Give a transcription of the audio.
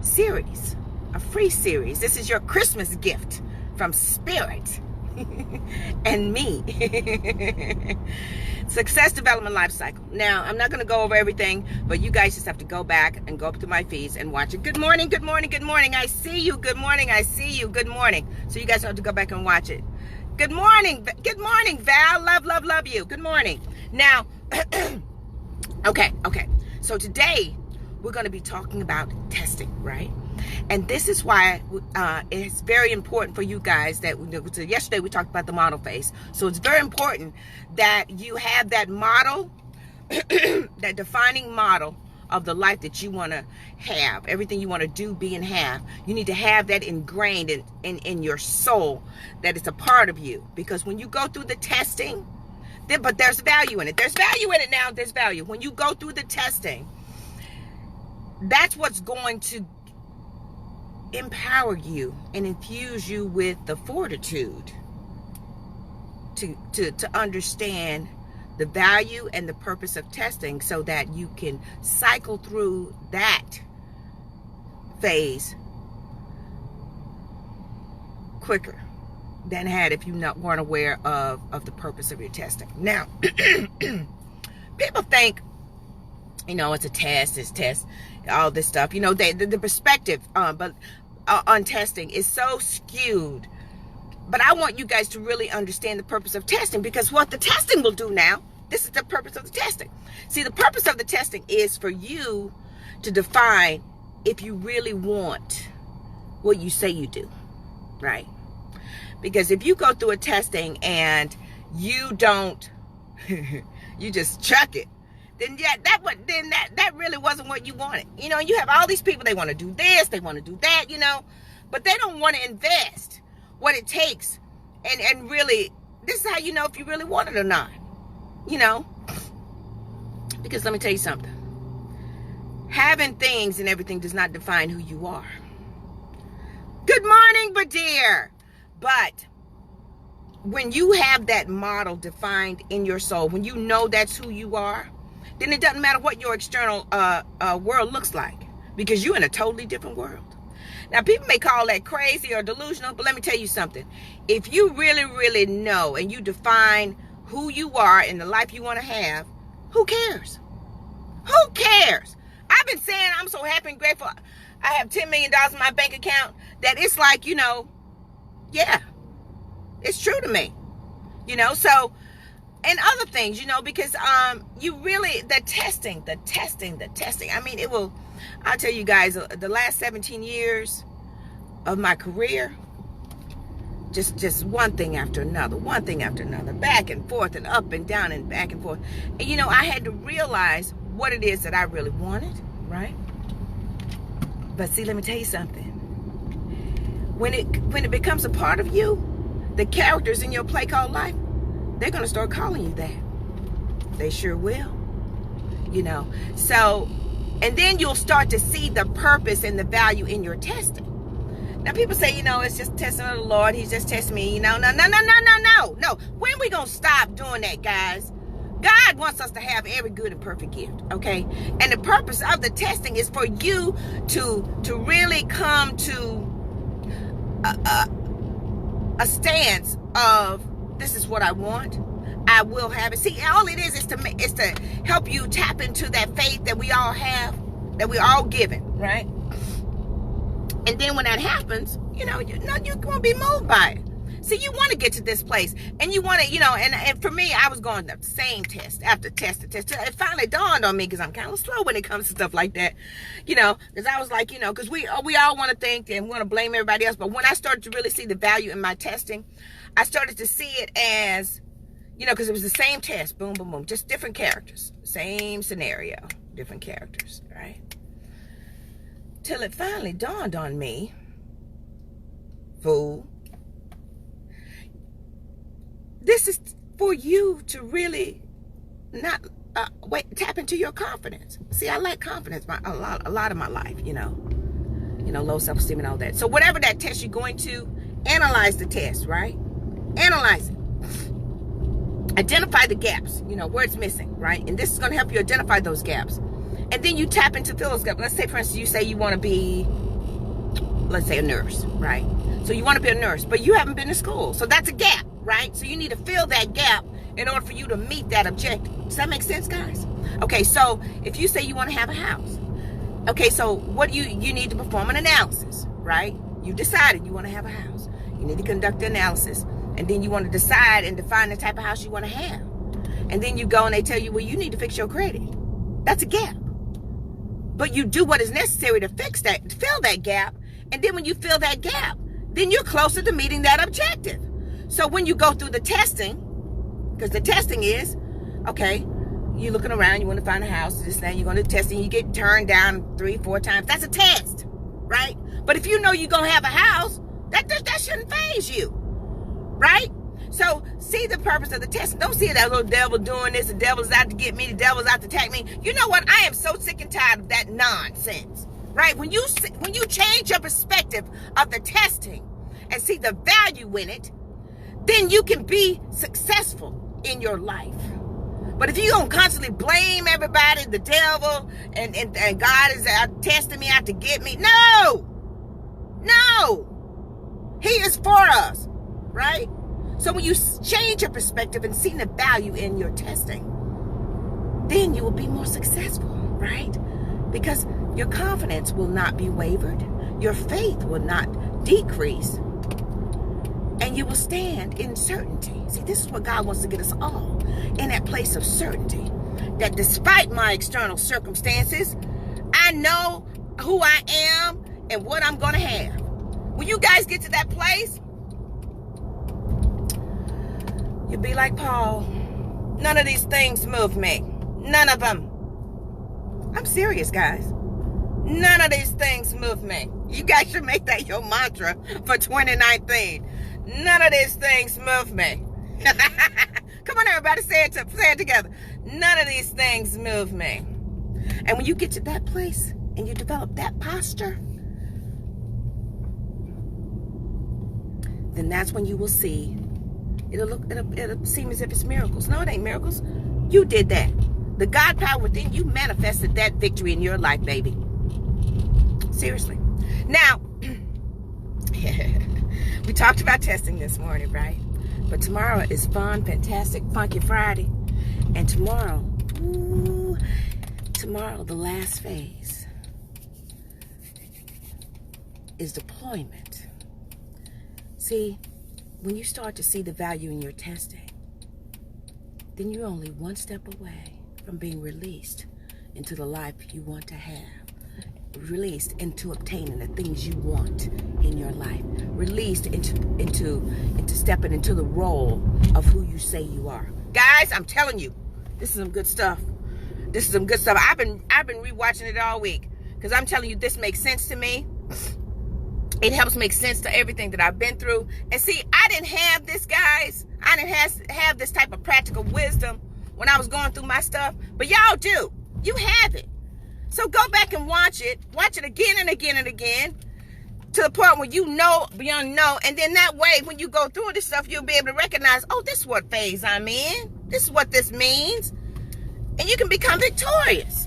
series, a free series. This is your Christmas gift from Spirit and me. Success Development Life Cycle. Now, I'm not going to go over everything, but you guys just have to go back and go up to my feeds and watch it. Good morning, good morning, good morning. I see you. Good morning, I see you. Good morning. So you guys have to go back and watch it. Good morning, Val. Love you. Good morning. Now, okay. So today, we're going to be talking about testing, right? And this is why it's very important for you guys that yesterday we talked about the model phase. So it's very important that you have that model, that defining model of the life that you want to have, everything you want to do, be, and have. You need to have that ingrained in your soul, that it's a part of you. Because when you go through the testing, but there's value in it. There's value in it now. There's value. When you go through the testing, that's what's going to empower you and infuse you with the fortitude to understand the value and the purpose of testing, so that you can cycle through that phase quicker than had if you weren't aware of the purpose of your testing. Now, people think, it's a test, all this stuff. The perspective on testing is so skewed. But I want you guys to really understand the purpose of testing, because what the testing will do now, this is the purpose of the testing. See, the purpose of the testing is for you to define if you really want what you say you do, right? Because if you go through a testing and you don't, you just chuck it, then that really wasn't what you wanted. You have all these people, they want to do this, they want to do that, but they don't want to invest what it takes. And really, this is how you know if you really want it or not. Because let me tell you something. Having things and everything does not define who you are. Good morning, Badir. But when you have that model defined in your soul, when you know that's who you are, then it doesn't matter what your external world looks like, because you're in a totally different world. Now, people may call that crazy or delusional, but let me tell you something. If you really, really know and you define who you are and the life you want to have, who cares? Who cares? I've been saying I'm so happy and grateful. I have $10 million in my bank account that it's like, yeah, it's true to me. So, and other things, because you really, the testing. I mean, I'll tell you guys, the last 17 years of my career, just one thing after another, back and forth and up and down and back and forth. And I had to realize what it is that I really wanted, right? But see, let me tell you something. When it becomes a part of you, the characters in your play called life, they're going to start calling you that. They sure will. So, and then you'll start to see the purpose and the value in your testing. Now, people say, it's just testing of the Lord. He's just testing me. No. When we going to stop doing that, guys? God wants us to have every good and perfect gift, okay? And the purpose of the testing is for you to really come to a stance of, this is what I want. I will have it. See, all it is to help you tap into that faith that we all have, that we're all given, right? And then when that happens, you're going to be moved by it. See, you want to get to this place, and you want to, and for me, I was going the same test after test to test. It finally dawned on me, because I'm kind of slow when it comes to stuff like that, because I was like, because we all want to think and want to blame everybody else. But when I started to really see the value in my testing, I started to see it as, because it was the same test, boom, boom, boom, just different characters, same scenario, different characters, right? Till it finally dawned on me, fool, this is for you to really not tap into your confidence. See, I lack confidence a lot of my life, low self-esteem and all that. So whatever that test you're going to, analyze the test, right? Analyze it. Identify the gaps, where it's missing, right? And this is going to help you identify those gaps. And then you tap into fill those gaps. Let's say, for instance, you say you want to be let's say a nurse, right? So you want to be a nurse, but you haven't been to school. So that's a gap, right? So you need to fill that gap in order for you to meet that objective. Does that make sense, guys? Okay, so if you say you want to have a house, okay, so what you need to perform an analysis, right? You decided you want to have a house. You need to conduct the analysis, and then you want to decide and define the type of house you want to have. And then you go and they tell you, well, you need to fix your credit. That's a gap. But you do what is necessary to fix that, to fill that gap. And then when you fill that gap, then you're closer to meeting that objective. So when you go through the testing, because the testing is, okay, you're looking around, you want to find a house, this, that, you're going to test and you get turned down 3-4 times. That's a test, right? But if you know you're going to have a house, that shouldn't faze you, right? So see the purpose of the test. Don't see that little devil doing this, the devil's out to get me, the devil's out to attack me. You know what? I am so sick and tired of that nonsense, right? When you change your perspective of the testing and see the value in it, then you can be successful in your life. But if you don't constantly blame everybody, the devil, and God is out testing me, out to get me, no, He is for us, right? So when you change your perspective and see the value in your testing, then you will be more successful, right? Because your confidence will not be wavered, your faith will not decrease, and you will stand in certainty. See, this is what God wants to get us all in that place of certainty. That despite my external circumstances, I know who I am and what I'm going to have. When you guys get to that place, you'll be like Paul. None of these things move me. None of them. I'm serious, guys. None of these things move me. You guys should make that your mantra for 2019. None of these things move me. Come on, everybody, say it together. None of these things move me. And when you get to that place and you develop that posture, then that's when you will see. It'll seem as if it's miracles. No, it ain't miracles. You did that. The God power within you manifested that victory in your life, baby. Seriously. Now, we talked about testing this morning, right? But tomorrow is fun, fantastic, funky Friday. And tomorrow, the last phase is deployment. See, when you start to see the value in your testing, then you're only one step away from being released into the life you want to have. Released into obtaining the things you want in your life. Released into stepping into the role of who you say you are. Guys, I'm telling you, this is some good stuff. This is some good stuff. I've been rewatching it all week because I'm telling you, this makes sense to me. It helps make sense to everything that I've been through. And see, I didn't have this, guys. I didn't have this type of practical wisdom when I was going through my stuff. But y'all do. You have it. So go back and watch it. Watch it again and again and again. To the point where you know beyond know. And then that way, when you go through this stuff, you'll be able to recognize, oh, this is what phase I'm in. This is what this means. And you can become victorious.